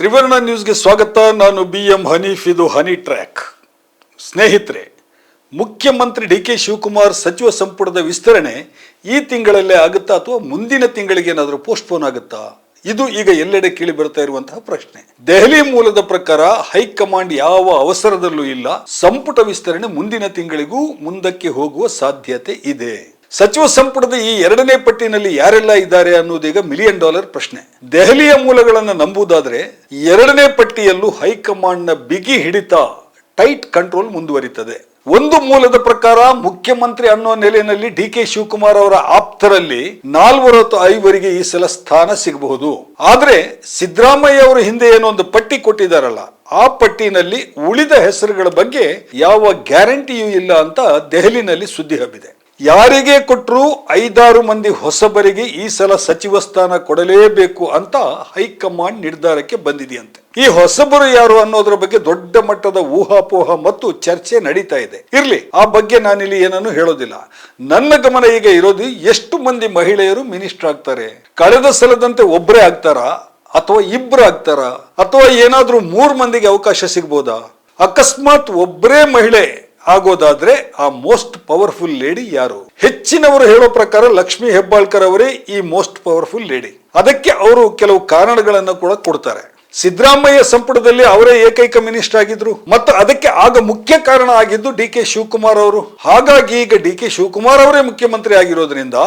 ತ್ರಿವರ್ಣ ನ್ಯೂಸ್ಗೆ ಸ್ವಾಗತ. ನಾನು BM ಹನೀಫ್. ಇದು ಹನಿ ಟ್ರ್ಯಾಕ್. ಸ್ನೇಹಿತರೆ, ಮುಖ್ಯಮಂತ್ರಿ DK ಶಿವಕುಮಾರ್ ಸಚಿವ ಸಂಪುಟದ ವಿಸ್ತರಣೆ ಈ ತಿಂಗಳಲ್ಲೇ ಆಗುತ್ತಾ ಅಥವಾ ಮುಂದಿನ ತಿಂಗಳಿಗೆ ಏನಾದರೂ ಪೋಸ್ಟ್ಪೋನ್ ಆಗುತ್ತಾ? ಇದು ಈಗ ಎಲ್ಲೆಡೆ ಕೇಳಿ ಬರ್ತಾ ಇರುವಂತಹ ಪ್ರಶ್ನೆ. ದೆಹಲಿ ಮೂಲದ ಪ್ರಕಾರ ಹೈಕಮಾಂಡ್ ಯಾವ ಅವಸರದಲ್ಲೂ ಇಲ್ಲ, ಸಂಪುಟ ವಿಸ್ತರಣೆ ಮುಂದಿನ ತಿಂಗಳಿಗೂ ಮುಂದಕ್ಕೆ ಹೋಗುವ ಸಾಧ್ಯತೆ ಇದೆ. ಸಚಿವ ಸಂಪುಟದ ಈ ಎರಡನೇ ಪಟ್ಟಿನಲ್ಲಿ ಯಾರೆಲ್ಲ ಇದ್ದಾರೆ ಅನ್ನೋದೀಗ $1 ಮಿಲಿಯನ್ ಪ್ರಶ್ನೆ. ದೆಹಲಿಯ ಮೂಲಗಳನ್ನು ನಂಬುವುದಾದ್ರೆ ಎರಡನೇ ಪಟ್ಟಿಯಲ್ಲೂ ಹೈಕಮಾಂಡ್ ನ ಬಿಗಿ ಹಿಡಿತ, ಟೈಟ್ ಕಂಟ್ರೋಲ್ ಮುಂದುವರಿತದೆ. ಒಂದು ಮೂಲದ ಪ್ರಕಾರ ಮುಖ್ಯಮಂತ್ರಿ ಅನ್ನೋ ನೆಲೆಯಲ್ಲಿ DK ಶಿವಕುಮಾರ್ ಅವರ ಆಪ್ತರಲ್ಲಿ 4 ಅಥವಾ 5 ಈ ಸಲ ಸ್ಥಾನ ಸಿಗಬಹುದು. ಆದ್ರೆ ಸಿದ್ದರಾಮಯ್ಯ ಅವರು ಹಿಂದೆ ಏನೋ ಒಂದು ಪಟ್ಟಿ ಕೊಟ್ಟಿದ್ದಾರಲ್ಲ, ಆ ಪಟ್ಟಿನಲ್ಲಿ ಉಳಿದ ಹೆಸರುಗಳ ಬಗ್ಗೆ ಯಾವ ಗ್ಯಾರಂಟಿಯೂ ಇಲ್ಲ ಅಂತ ದೆಹಲಿನಲ್ಲಿ ಸುದ್ದಿ ಹಬ್ಬಿದೆ. ಯಾರಿಗೆ ಕೊಟ್ಟರು 5-6 ಮಂದಿ ಹೊಸಬರಿಗೆ ಈ ಸಲ ಸಚಿವ ಸ್ಥಾನ ಕೊಡಲೇಬೇಕು ಅಂತ ಹೈಕಮಾಂಡ್ ನಿರ್ಧಾರಕ್ಕೆ ಬಂದಿದೆಯಂತೆ. ಈ ಹೊಸಬರು ಯಾರು ಅನ್ನೋದ್ರ ಬಗ್ಗೆ ದೊಡ್ಡ ಮಟ್ಟದ ಊಹಾಪೋಹ ಮತ್ತು ಚರ್ಚೆ ನಡೀತಾ ಇದೆ. ಇರ್ಲಿ, ಆ ಬಗ್ಗೆ ನಾನಿಲ್ಲಿ ಏನನ್ನು ಹೇಳೋದಿಲ್ಲ. ನನ್ನ ಗಮನ ಈಗ ಇರೋದು ಎಷ್ಟು ಮಂದಿ ಮಹಿಳೆಯರು ಮಿನಿಸ್ಟರ್ ಆಗ್ತಾರೆ. ಕಳೆದ ಸಲದಂತೆ ಒಬ್ಬರೇ ಆಗ್ತಾರಾ ಅಥವಾ ಇಬ್ಬರು ಆಗ್ತಾರಾ ಅಥವಾ ಏನಾದ್ರೂ 3 ಮಂದಿಗೆ ಅವಕಾಶ ಸಿಗ್ಬೋದಾ? ಅಕಸ್ಮಾತ್ ಒಬ್ಬರೇ ಮಹಿಳೆ ಆಗೋದಾದ್ರೆ ಆ ಮೋಸ್ಟ್ ಪವರ್ಫುಲ್ ಲೇಡಿ ಯಾರು? ಹೆಚ್ಚಿನವರು ಹೇಳೋ ಪ್ರಕಾರ ಲಕ್ಷ್ಮಿ ಹೆಬ್ಬಾಳ್ಕರ್ ಅವರೇ ಈ ಮೋಸ್ಟ್ ಪವರ್ಫುಲ್ ಲೇಡಿ. ಅದಕ್ಕೆ ಅವರು ಕೆಲವು ಕಾರಣಗಳನ್ನು ಕೂಡ ಕೊಡ್ತಾರೆ. ಸಿದ್ದರಾಮಯ್ಯ ಸಂಪುಟದಲ್ಲಿ ಅವರೇ ಏಕೈಕ ಮಿನಿಸ್ಟರ್ ಆಗಿದ್ರು ಮತ್ತು ಅದಕ್ಕೆ ಆಗ ಮುಖ್ಯ ಕಾರಣ ಆಗಿದ್ದು DK ಶಿವಕುಮಾರ್ ಅವರು. ಹಾಗಾಗಿ ಈಗ DK ಶಿವಕುಮಾರ್ ಅವರೇ ಮುಖ್ಯಮಂತ್ರಿ ಆಗಿರೋದ್ರಿಂದ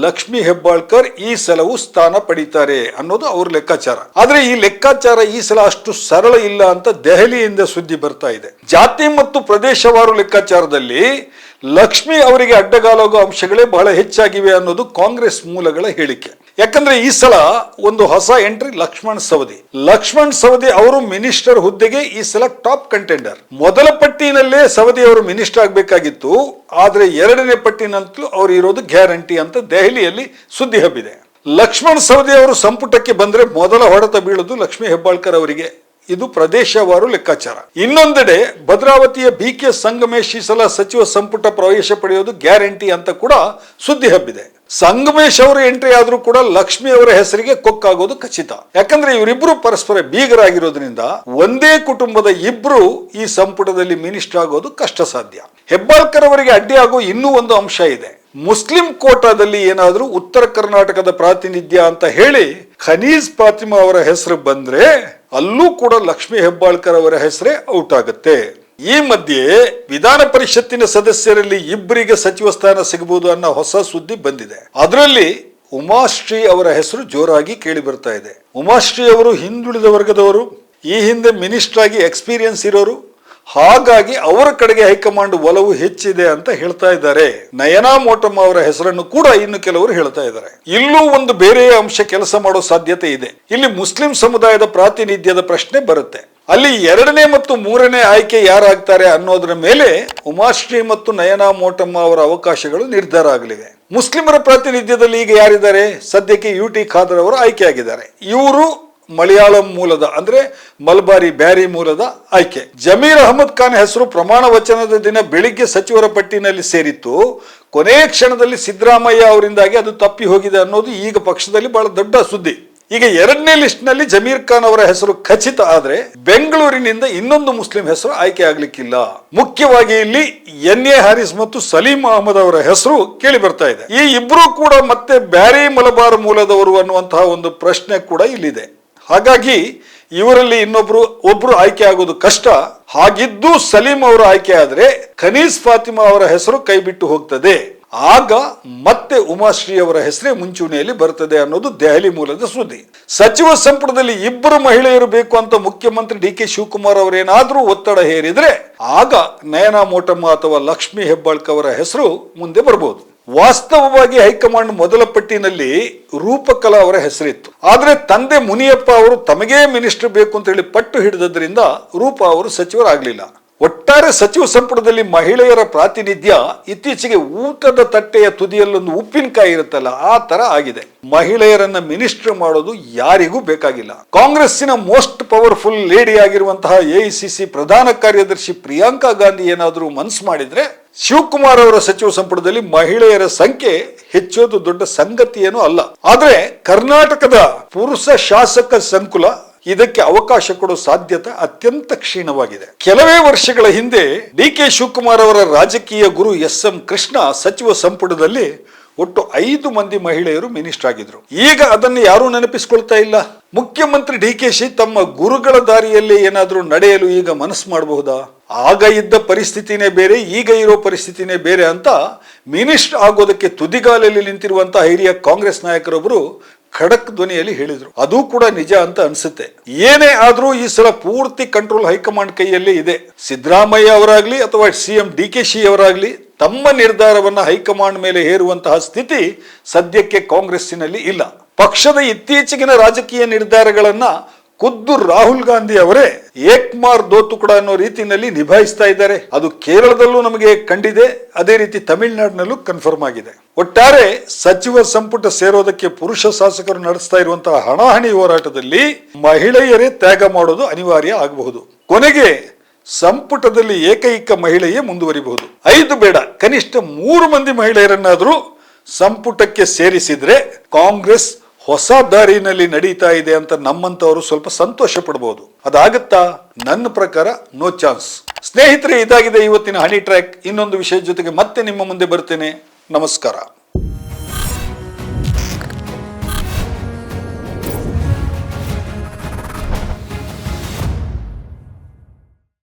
ಲಕ್ಷ್ಮಿ ಹೆಬ್ಬಾಳ್ಕರ್ ಈ ಸಲವು ಸ್ಥಾನ ಪಡೀತಾರೆ ಅನ್ನೋದು ಅವ್ರ ಲೆಕ್ಕಾಚಾರ. ಆದ್ರೆ ಈ ಲೆಕ್ಕಾಚಾರ ಈ ಸಲ ಅಷ್ಟು ಸರಳ ಇಲ್ಲ ಅಂತ ದೆಹಲಿಯಿಂದ ಸುದ್ದಿ ಬರ್ತಾ ಇದೆ. ಜಾತಿ ಮತ್ತು ಪ್ರದೇಶವಾರು ಲೆಕ್ಕಾಚಾರದಲ್ಲಿ ಲಕ್ಷ್ಮಿ ಅವರಿಗೆ ಅಡ್ಡಗಾಲಾಗುವ ಅಂಶಗಳೇ ಬಹಳ ಹೆಚ್ಚಾಗಿವೆ ಅನ್ನೋದು ಕಾಂಗ್ರೆಸ್ ಮೂಲಗಳ ಹೇಳಿಕೆ. ಯಾಕಂದ್ರೆ ಈ ಸಲ ಒಂದು ಹೊಸ ಎಂಟ್ರಿ ಲಕ್ಷ್ಮಣ್ ಸವದಿ ಅವರು ಮಿನಿಸ್ಟರ್ ಹುದ್ದೆಗೆ ಈ ಸಲ ಟಾಪ್ ಕಂಟೆಂಡರ್. ಮೊದಲ ಪಟ್ಟಿನಲ್ಲೇ ಸವದಿ ಅವರು ಮಿನಿಸ್ಟರ್ ಆಗಬೇಕಾಗಿತ್ತು, ಆದ್ರೆ ಎರಡನೇ ಪಟ್ಟಿನಂತಲೂ ಅವರು ಇರೋದು ಗ್ಯಾರಂಟಿ ಅಂತ ದೆಹಲಿಯಲ್ಲಿ ಸುದ್ದಿ ಹಬ್ಬಿದೆ. ಲಕ್ಷ್ಮಣ್ ಸವದಿ ಅವರು ಸಂಪುಟಕ್ಕೆ ಬಂದ್ರೆ ಮೊದಲ ಹೊಡೆತ ಬೀಳೋದು ಲಕ್ಷ್ಮಿ ಹೆಬ್ಬಾಳ್ಕರ್ ಅವರಿಗೆ. ಇದು ಪ್ರದೇಶವಾರು ಲೆಕ್ಕಾಚಾರ. ಇನ್ನೊಂದೆಡೆ ಭದ್ರಾವತಿಯ BK ಸಂಗಮೇಶ್ ಈ ಸಲ ಸಚಿವ ಸಂಪುಟ ಪ್ರವೇಶ ಪಡೆಯೋದು ಗ್ಯಾರಂಟಿ ಅಂತ ಕೂಡ ಸುದ್ದಿ ಹಬ್ಬಿದೆ. ಸಂಗಮೇಶ್ ಅವರು ಎಂಟ್ರಿ ಆದ್ರೂ ಕೂಡ ಲಕ್ಷ್ಮಿ ಅವರ ಹೆಸರಿಗೆ ಕೊಕ್ಕಾಗೋದು ಖಚಿತ. ಯಾಕಂದ್ರೆ ಇವರಿಬ್ರು ಪರಸ್ಪರ ಬೀಗರಾಗಿರೋದ್ರಿಂದ ಒಂದೇ ಕುಟುಂಬದ ಇಬ್ರು ಈ ಸಂಪುಟದಲ್ಲಿ ಮಿನಿಸ್ಟರ್ ಆಗೋದು ಕಷ್ಟ ಸಾಧ್ಯ. ಹೆಬ್ಬಾಳ್ಕರ್ ಅವರಿಗೆ ಅಡ್ಡಿಯಾಗೋ ಇನ್ನೂ ಒಂದು ಅಂಶ ಇದೆ. ಮುಸ್ಲಿಂ ಕೋಟಾದಲ್ಲಿ ಏನಾದ್ರೂ ಉತ್ತರ ಕರ್ನಾಟಕದ ಪ್ರಾತಿನಿಧ್ಯ ಅಂತ ಹೇಳಿ ಖನೀಜ್ ಫಾತಿಮಾ ಅವರ ಹೆಸರು ಬಂದ್ರೆ ಅಲ್ಲೂ ಕೂಡ ಲಕ್ಷ್ಮಿ ಹೆಬ್ಬಾಳ್ಕರ್ ಅವರ ಹೆಸರೇ ಔಟ್ ಆಗುತ್ತೆ. ಈ ಮಧ್ಯೆ ವಿಧಾನ ಪರಿಷತ್ತಿನ ಸದಸ್ಯರಲ್ಲಿ ಇಬ್ಬರಿಗೆ ಸಚಿವ ಸ್ಥಾನ ಸಿಗಬಹುದು ಅನ್ನೋ ಹೊಸ ಸುದ್ದಿ ಬಂದಿದೆ. ಅದರಲ್ಲಿ ಉಮಾಶ್ರೀ ಅವರ ಹೆಸರು ಜೋರಾಗಿ ಕೇಳಿ ಬರ್ತಾ ಇದೆ. ಉಮಾಶ್ರೀ ಅವರು ಹಿಂದುಳಿದ ವರ್ಗದವರು, ಈ ಹಿಂದೆ ಮಿನಿಸ್ಟರ್ ಆಗಿ ಎಕ್ಸ್ಪೀರಿಯನ್ಸ್ ಇರೋರು. ಹಾಗಾಗಿ ಅವರ ಕಡೆಗೆ ಹೈಕಮಾಂಡ್ ಒಲವು ಹೆಚ್ಚಿದೆ ಅಂತ ಹೇಳ್ತಾ ಇದ್ದಾರೆ. ನಯನಾ ಮೋಟಮ್ಮ ಅವರ ಹೆಸರನ್ನು ಕೂಡ ಇನ್ನು ಕೆಲವರು ಹೇಳ್ತಾ ಇದ್ದಾರೆ. ಇಲ್ಲೂ ಒಂದು ಬೇರೆ ಅಂಶ ಕೆಲಸ ಮಾಡೋ ಸಾಧ್ಯತೆ ಇದೆ. ಇಲ್ಲಿ ಮುಸ್ಲಿಂ ಸಮುದಾಯದ ಪ್ರಾತಿನಿಧ್ಯದ ಪ್ರಶ್ನೆ ಬರುತ್ತೆ. ಅಲ್ಲಿ 2ನೇ ಮತ್ತು 3ನೇ ಆಯ್ಕೆ ಯಾರಾಗ್ತಾರೆ ಅನ್ನೋದ್ರ ಮೇಲೆ ಉಮಾಶ್ರೀ ಮತ್ತು ನಯನಾ ಮೋಟಮ್ಮ ಅವರ ಅವಕಾಶಗಳು ನಿರ್ಧಾರ ಆಗಲಿವೆ. ಮುಸ್ಲಿಮರ ಪ್ರಾತಿನಿಧ್ಯದಲ್ಲಿ ಈಗ ಯಾರಿದ್ದಾರೆ? ಸದ್ಯಕ್ಕೆ UT ಖಾದರ್ ಅವರು ಆಯ್ಕೆ ಆಗಿದ್ದಾರೆ. ಇವರು ಮಲಯಾಳಂ ಮೂಲದ, ಅಂದ್ರೆ ಮಲ್ಬಾರಿ ಬ್ಯಾರಿ ಮೂಲದ ಆಯ್ಕೆ. ಜಮೀರ್ ಅಹಮದ್ ಖಾನ್ ಹೆಸರು ಪ್ರಮಾಣ ವಚನದ ದಿನ ಬೆಳಿಗ್ಗೆ ಸಚಿವರ ಪಟ್ಟಿನಲ್ಲಿ ಸೇರಿತ್ತು. ಕೊನೆ ಕ್ಷಣದಲ್ಲಿ ಸಿದ್ದರಾಮಯ್ಯ ಅವರಿಂದಾಗಿ ಅದು ತಪ್ಪಿ ಹೋಗಿದೆ ಅನ್ನೋದು ಈಗ ಪಕ್ಷದಲ್ಲಿ ಬಹಳ ದೊಡ್ಡ ಸುದ್ದಿ. ಈಗ 2ನೇ ಲಿಸ್ಟ್ ನಲ್ಲಿ ಜಮೀರ್ ಖಾನ್ ಅವರ ಹೆಸರು ಖಚಿತ ಆದ್ರೆ ಬೆಂಗಳೂರಿನಿಂದ ಇನ್ನೊಂದು ಮುಸ್ಲಿಂ ಹೆಸರು ಆಯ್ಕೆ ಆಗ್ಲಿಕ್ಕಿಲ್ಲ. ಮುಖ್ಯವಾಗಿ ಇಲ್ಲಿ NA ಹಾರಿಸ್ ಮತ್ತು ಸಲೀಂ ಅಹಮದ್ ಅವರ ಹೆಸರು ಕೇಳಿ ಬರ್ತಾ ಇದೆ. ಈ ಇಬ್ರು ಕೂಡ ಮತ್ತೆ ಬ್ಯಾರಿ ಮಲಬಾರ್ ಮೂಲದವರು ಅನ್ನುವಂತಹ ಒಂದು ಪ್ರಶ್ನೆ ಕೂಡ ಇಲ್ಲಿದೆ. ಹಾಗಾಗಿ ಇವರಲ್ಲಿ ಒಬ್ರು ಆಯ್ಕೆ ಆಗೋದು ಕಷ್ಟ. ಹಾಗಿದ್ದು ಸಲೀಂ ಅವರು ಆಯ್ಕೆ ಆದ್ರೆ ಖನೀಜ್ ಫಾತಿಮಾ ಅವರ ಹೆಸರು ಕೈ ಬಿಟ್ಟು ಹೋಗ್ತದೆ. ಆಗ ಮತ್ತೆ ಉಮಾಶ್ರೀ ಅವರ ಹೆಸರೇ ಮುಂಚೂಣಿಯಲ್ಲಿ ಬರ್ತದೆ ಅನ್ನೋದು ದೆಹಲಿ ಮೂಲದ ಸುದ್ದಿ. ಸಚಿವ ಸಂಪುಟದಲ್ಲಿ ಇಬ್ಬರು ಮಹಿಳೆಯರು ಬೇಕು ಅಂತ ಮುಖ್ಯಮಂತ್ರಿ DK ಶಿವಕುಮಾರ್ ಅವರೇನಾದ್ರೂ ಒತ್ತಡ ಹೇರಿದ್ರೆ ಆಗ ನಯನಾ ಮೋಟಮ್ಮ ಅಥವಾ ಲಕ್ಷ್ಮಿ ಹೆಬ್ಬಾಳ್ಕರ್ ಅವರ ಹೆಸರು ಮುಂದೆ ಬರಬಹುದು. ವಾಸ್ತವವಾಗಿ ಹೈಕಮಾಂಡ್ ಮೊದಲ ಪಟ್ಟಿನಲ್ಲಿ ರೂಪಕಲಾ ಅವರ ಹೆಸರಿತ್ತು. ಆದ್ರೆ ತಂದೆ ಮುನಿಯಪ್ಪ ಅವರು ತಮಗೇ ಮಿನಿಸ್ಟರ್ ಬೇಕು ಅಂತ ಹೇಳಿ ಪಟ್ಟು ಹಿಡಿದ್ರಿಂದ ರೂಪಾ ಅವರು ಸಚಿವರಾಗಲಿಲ್ಲ. ಒಟ್ಟಾರೆ ಸಚಿವ ಸಂಪುಟದಲ್ಲಿ ಮಹಿಳೆಯರ ಪ್ರಾತಿನಿಧ್ಯ ಇತ್ತೀಚೆಗೆ ಊಟದ ತಟ್ಟೆಯ ತುದಿಯಲ್ಲೊಂದು ಉಪ್ಪಿನಕಾಯಿ ಇರುತ್ತಲ್ಲ, ಆ ತರ ಆಗಿದೆ. ಮಹಿಳೆಯರನ್ನ ಮಿನಿಸ್ಟರ್ ಮಾಡೋದು ಯಾರಿಗೂ ಬೇಕಾಗಿಲ್ಲ. ಕಾಂಗ್ರೆಸ್ಸಿನ ಮೋಸ್ಟ್ ಪವರ್ಫುಲ್ ಲೇಡಿ ಆಗಿರುವಂತಹ AICC ಪ್ರಧಾನ ಕಾರ್ಯದರ್ಶಿ ಪ್ರಿಯಾಂಕಾ ಗಾಂಧಿ ಏನಾದರೂ ಮನಸ್ಸು ಮಾಡಿದ್ರೆ ಶಿವಕುಮಾರ್ ಅವರ ಸಚಿವ ಸಂಪುಟದಲ್ಲಿ ಮಹಿಳೆಯರ ಸಂಖ್ಯೆ ಹೆಚ್ಚೋದು ದೊಡ್ಡ ಸಂಗತಿ ಏನೂ ಅಲ್ಲ. ಆದ್ರೆ ಕರ್ನಾಟಕದ ಪುರುಷ ಶಾಸಕ ಸಂಕುಲ ಇದಕ್ಕೆ ಅವಕಾಶ ಕೊಡೋ ಸಾಧ್ಯತೆ ಅತ್ಯಂತ ಕ್ಷೀಣವಾಗಿದೆ. ಕೆಲವೇ ವರ್ಷಗಳ ಹಿಂದೆ ಡಿ.ಕೆ. ಶಿವಕುಮಾರ್ ಅವರ ರಾಜಕೀಯ ಗುರು ಎಸ್.ಎಂ. ಕೃಷ್ಣ ಸಚಿವ ಸಂಪುಟದಲ್ಲಿ ಒಟ್ಟು 5 ಮಂದಿ ಮಹಿಳೆಯರು ಮಿನಿಸ್ಟರ್ ಆಗಿದ್ರು. ಈಗ ಅದನ್ನು ಯಾರೂ ನೆನಪಿಸಿಕೊಳ್ತಾ ಇಲ್ಲ. ಮುಖ್ಯಮಂತ್ರಿ ಡಿ.ಕೆ.ಶಿ ತಮ್ಮ ಗುರುಗಳ ದಾರಿಯಲ್ಲಿ ಏನಾದರೂ ನಡೆಯಲು ಈಗ ಮನಸ್ಸು ಮಾಡಬಹುದಾ? ಆಗ ಇದ್ದ ಪರಿಸ್ಥಿತಿನೇ ಬೇರೆ, ಈಗ ಇರೋ ಪರಿಸ್ಥಿತಿನೇ ಬೇರೆ ಅಂತ ಮಿನಿಸ್ಟರ್ ಆಗೋದಕ್ಕೆ ತುದಿಗಾಲಲ್ಲಿ ನಿಂತಿರುವಂತಹ ಹಿರಿಯ ಕಾಂಗ್ರೆಸ್ ನಾಯಕರೊಬ್ಬರು ಖಡಕ್ ಧ್ವನಿಯಲ್ಲಿ ಹೇಳಿದ್ರು. ಅದು ಕೂಡ ನಿಜ ಅಂತ ಅನ್ಸುತ್ತೆ. ಏನೇ ಆದ್ರೂ ಈ ಸಲ ಪೂರ್ತಿ ಕಂಟ್ರೋಲ್ ಹೈಕಮಾಂಡ್ ಕೈಯಲ್ಲಿ ಇದೆ. ಸಿದ್ದರಾಮಯ್ಯ ಅವರಾಗ್ಲಿ ಅಥವಾ ಸಿಎಂ ಡಿ.ಕೆ.ಶಿ ಅವರಾಗ್ಲಿ ತಮ್ಮ ನಿರ್ಧಾರವನ್ನ ಹೈಕಮಾಂಡ್ ಮೇಲೆ ಹೇರುವಂತಹ ಸ್ಥಿತಿ ಸದ್ಯಕ್ಕೆ ಕಾಂಗ್ರೆಸ್ಸಿನಲ್ಲಿ ಇಲ್ಲ. ಪಕ್ಷದ ಇತ್ತೀಚೆಗಿನ ರಾಜಕೀಯ ನಿರ್ಧಾರಗಳನ್ನ ಖುದ್ದು ರಾಹುಲ್ ಗಾಂಧಿ ಅವರೇ ಏಕ್ಮಾರ್ ದೋ ತುಕಡ ಅನ್ನೋ ರೀತಿಯಲ್ಲಿ ನಿಭಾಯಿಸ್ತಾ ಇದ್ದಾರೆ. ಅದು ಕೇರಳದಲ್ಲೂ ನಮಗೆ ಕಂಡಿದೆ, ಅದೇ ರೀತಿ ತಮಿಳುನಾಡಿನಲ್ಲೂ ಕನ್ಫರ್ಮ್ ಆಗಿದೆ. ಒಟ್ಟಾರೆ ಸಚಿವ ಸಂಪುಟ ಸೇರೋದಕ್ಕೆ ಪುರುಷ ಶಾಸಕರು ನಡೆಸ್ತಾ ಇರುವಂತಹ ಹಣಾಹಣಿ ಹೋರಾಟದಲ್ಲಿ ಮಹಿಳೆಯರೇ ತ್ಯಾಗ ಮಾಡೋದು ಅನಿವಾರ್ಯ ಆಗಬಹುದು. ಕೊನೆಗೆ ಸಂಪುಟದಲ್ಲಿ ಏಕೈಕ ಮಹಿಳೆಯೇ ಮುಂದುವರಿಬಹುದು. 5 ಬೇಡ, ಕನಿಷ್ಠ 3 ಮಂದಿ ಮಹಿಳೆಯರನ್ನಾದರೂ ಸಂಪುಟಕ್ಕೆ ಸೇರಿಸಿದ್ರೆ ಕಾಂಗ್ರೆಸ್ ಹೊಸ ದಾರಿನಲ್ಲಿ ನಡೀತಾ ಇದೆ ಅಂತ ನಮ್ಮಂತವರು ಸ್ವಲ್ಪ ಸಂತೋಷ ಪಡಬಹುದು. ಅದಾಗತ್ತಾ? ನನ್ನ ಪ್ರಕಾರ ನೋ ಚಾನ್ಸ್. ಸ್ನೇಹಿತರೆ, ಇದಾಗಿದೆ ಇವತ್ತಿನ ಹನಿ ಟ್ರ್ಯಾಕ್. ಇನ್ನೊಂದು ವಿಷಯದ ಜೊತೆಗೆ ಮತ್ತೆ ನಿಮ್ಮ ಮುಂದೆ ಬರ್ತೇನೆ. ನಮಸ್ಕಾರ.